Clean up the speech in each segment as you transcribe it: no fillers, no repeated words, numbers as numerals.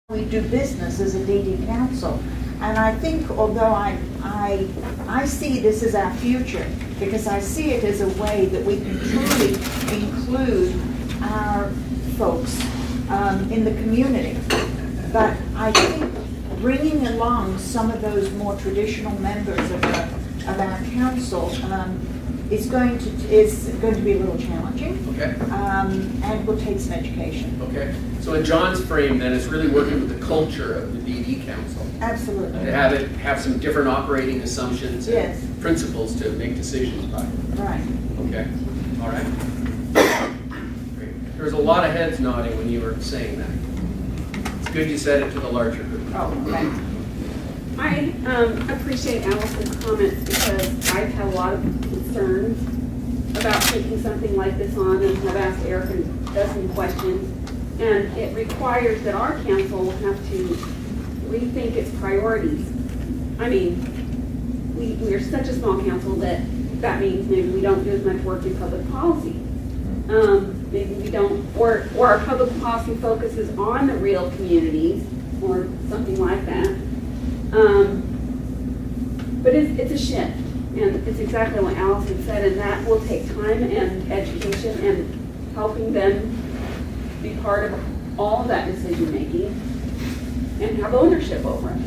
we do business as a DD council. And I think, although I see this as our future, because I see it as a way that we can truly include our folks in the community. But I think bringing along some of those more traditional members of our council is going to be a little challenging. Okay. And will take some education. Okay. So in John's frame, then, it's really working with the culture of the DD Council. Absolutely. To have some different operating assumptions Yes. and principles to make decisions by. Right. Okay. All right. Great. There was a lot of heads nodding when you were saying that. It's good you said it to the larger group. Oh, okay. I appreciate Allison's comments because I've had a lot of concerns about taking something like this on, and have asked Eric a dozen questions. And it requires that our council will have to rethink its priorities. I mean, we are such a small council that means maybe we don't do as much work in public policy. Maybe we don't, or our public policy focuses on the real communities or something like that. But it's a shift, and it's exactly what Allison said, and that will take time and education and helping them be part of all of that decision making and have ownership over it.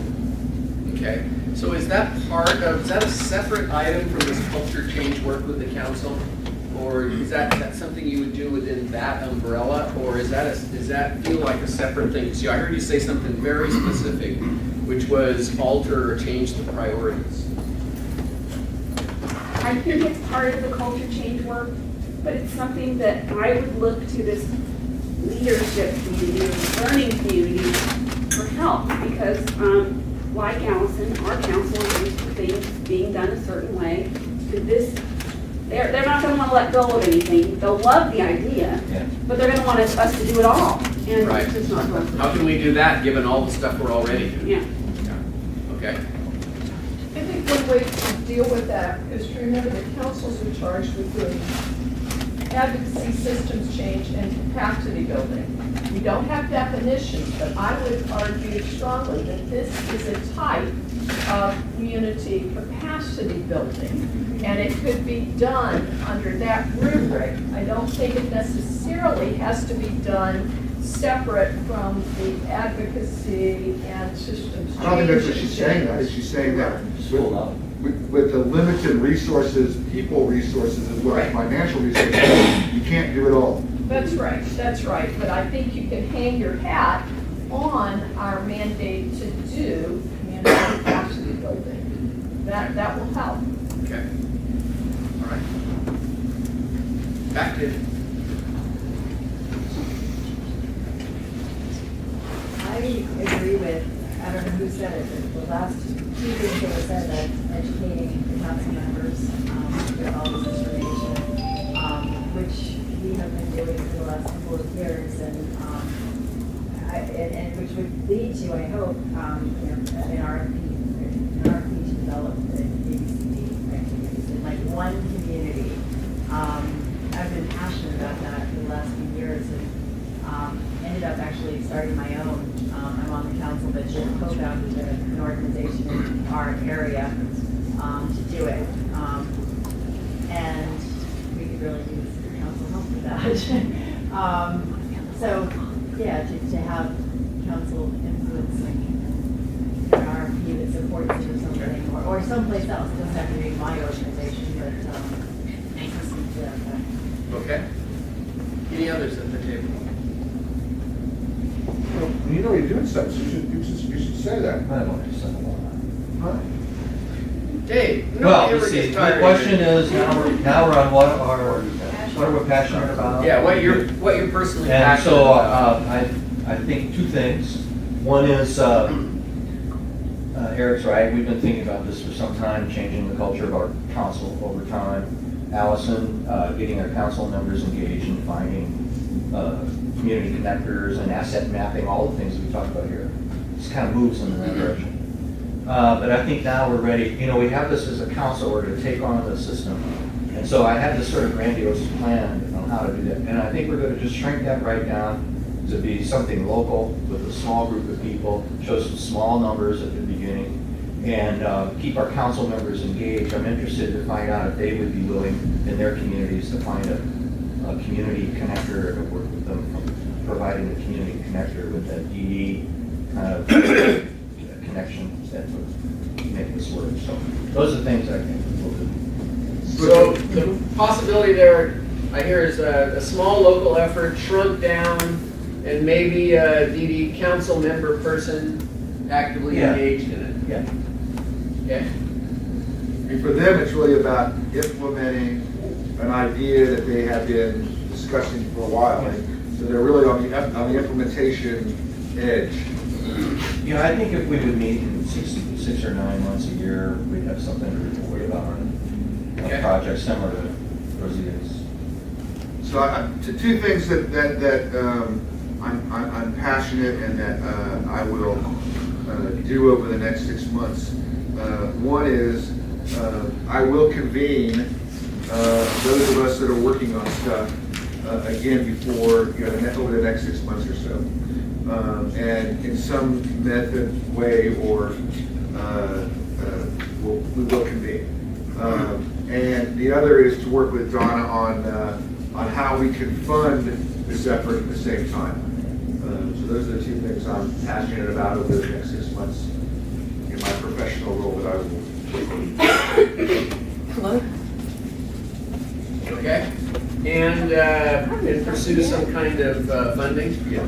Okay. So is that a separate item from this culture change work with the council? Or is that something you would do within that umbrella? Or does that feel like a separate thing? See, I heard you say something very specific, which was alter or change the priorities. I think it's part of the culture change work, but it's something that I would look to this leadership community, or learning community for help, because like Allison, our council is used to things being done a certain way. They're not going to want to let go of anything. They'll love the idea, but they're going to want us to do it all, and Right. it's just not going How can we do that given all the stuff we're already doing? Yeah. Okay. I think one way to deal with that is to remember that councils are charged with doing advocacy, systems change, and capacity building. We don't have definitions, but I would argue strongly that this is a type of community capacity building, and it could be done under that rubric. I don't think it necessarily has to be done separate from the advocacy and systems change. I don't think that's what she's saying, though. She's saying that with the limited resources, people resources, as well as financial resources, you can't do it all. That's right. But I think you can hang your hat on our mandate to do community capacity building. That will help. Okay. All right. Back to I agree with, I don't know who said it, but the last two things that were said, that educating the council members with all this information, which we have been doing for the last couple of years, and which would lead to, I hope, an RFP to develop the ABCD activities in like one community. I've been passionate about that for the last few years, and ended up actually starting my own. I'm on the council, but just co-founded an organization in our area to do it. And we could really use council help with that. So, yeah, to have council influencing an RFP that supports it or something, or someplace else. It doesn't have to be my organization, but okay. Any others at the table? Well, you know you're doing stuff, so you should say that. I don't want to say Huh? Dave. Well, you see, the question is, now we're on what are we passionate about? Yeah, what you're personally And passionate so about. I think two things. One is, Eric's right, we've been thinking about this for some time, changing the culture of our council over time. Allison, getting our council members engaged in finding community connectors and asset mapping, all the things that we talked about here. This kind of moves in that direction. But I think now we're ready. You know, we have this as a council, we're to take on the system. And so I had this sort of grandiose plan on how to do that. And I think we're going to just shrink that right down to be something local with a small group of people, show some small numbers at the beginning, and keep our council members engaged. I'm interested to find out if they would be willing in their communities to find a community connector to work with them, providing a community connector with that DD kind of connection that would make this work. So those are things I think we'll do. So the possibility there, I hear, is a small local effort shrunk down, and maybe a DD council member person actively Yeah. engaged in it. Yeah. Okay. And for them, it's really about implementing an idea that they have been discussing for a while. So they're really on the implementation edge. You know, I think if we would meet in 6 or 9 months a year, we'd have something to report about on Okay. a project similar to Rosita's. So two things that I'm passionate and that I will do over the next 6 months. One is I will convene those of us that are working on stuff again before, over the next 6 months or so. And in some method, way, or we will convene. And the other is to work with Donna on how we can fund this effort at the same time. So those are the two things I'm passionate about over the next 6 months in my professional role that I will take on. Hello? Okay. And pursue some kind of funding? Yeah.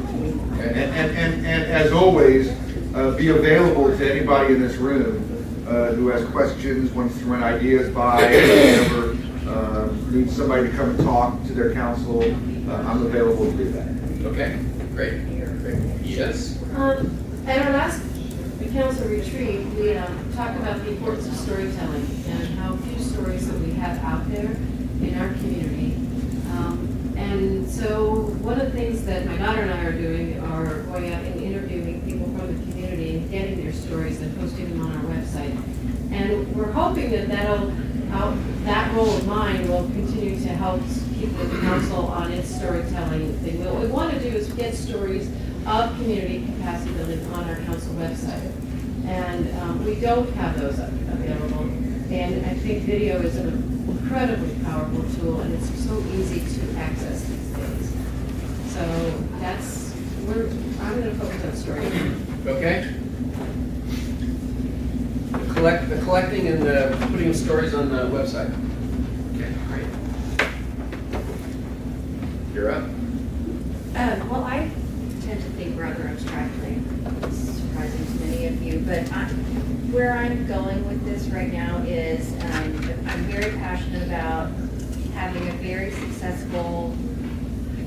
Okay. And as always, be available to anybody in this room who has questions, wants to run ideas by, whatever, needs somebody to come and talk to their council. I'm available to do that. Okay, great. Yes? At our last council retreat, we talked about the importance of storytelling and how few stories that we have out there in our community. And so one of the things that my daughter and I are doing are going out and interviewing people from the community and getting their stories and posting them on our website. And we're hoping that that role of mine will continue to help keep the council on its storytelling thing. What we want to do is get stories of community capacity building on our council website. And we don't have those available. And I think video is an incredibly powerful tool, and it's so easy to access these days. So I'm going to focus on storytelling. Okay. The collecting and the putting of stories on the website. Okay, great. You're up. Well, I tend to think rather abstractly. It's surprising to many of you, but where I'm going with this right now is I'm very passionate about having a very successful,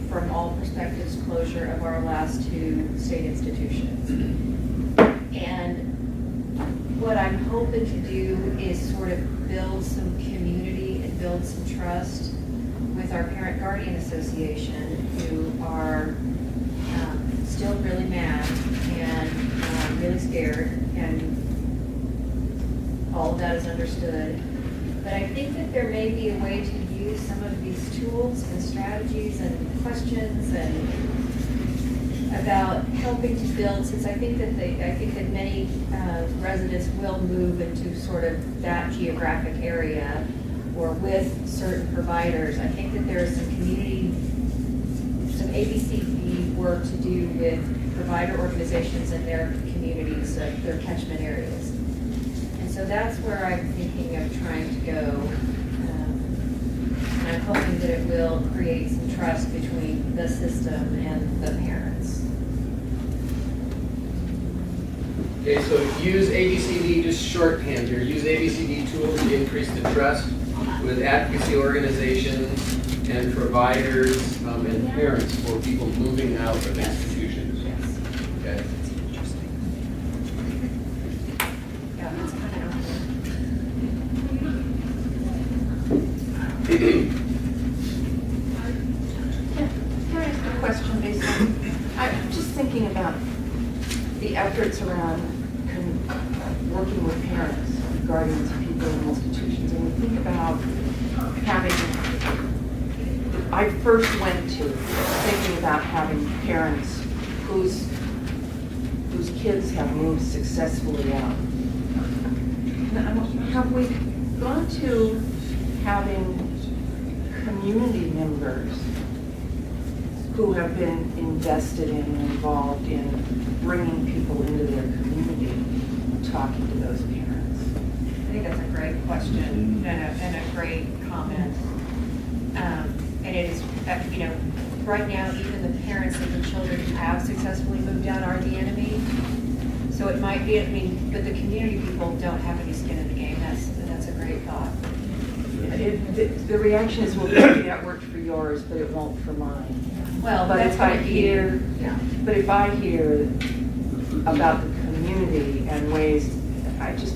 from all perspectives, closure of our last 2 state institutions. And what I'm hoping to do is sort of build some community and build some trust with our Parent Guardian Association, who are still really mad and really scared, and all of that is understood. But I think that there may be a way to use some of these tools and strategies and questions and about helping to build, since I think that many residents will move into sort of that geographic area or with certain providers. I think that there is some some ABCD work to do with provider organizations in their communities, their catchment areas. And so that's where I'm thinking of trying to go. And I'm hoping that it will create some trust between the system and the parents. Okay, so use ABCD, just shorthand here, use ABCD tools to increase the trust with advocacy organizations and providers and parents for people moving out of institutions. Yes. Okay. Yeah, that's kind of out Can I ask a question based on, I'm just thinking about the efforts around working with parents, guardians of people in institutions, and we think about having I first went to thinking about having parents whose kids have moved successfully out. Have we gone to having community members who have been invested in and involved in bringing people into their community, talking to those parents? I think that's a great question and a great comment. And it is, right now, even the parents of the children who have successfully moved out are the enemy. So it might be, but the community people don't have any skin in the game. That's a great thought. The reaction is, well, maybe that worked for yours, but it won't for mine. Well, But that's if I gonna be- hear, but if I hear about the community and ways, I just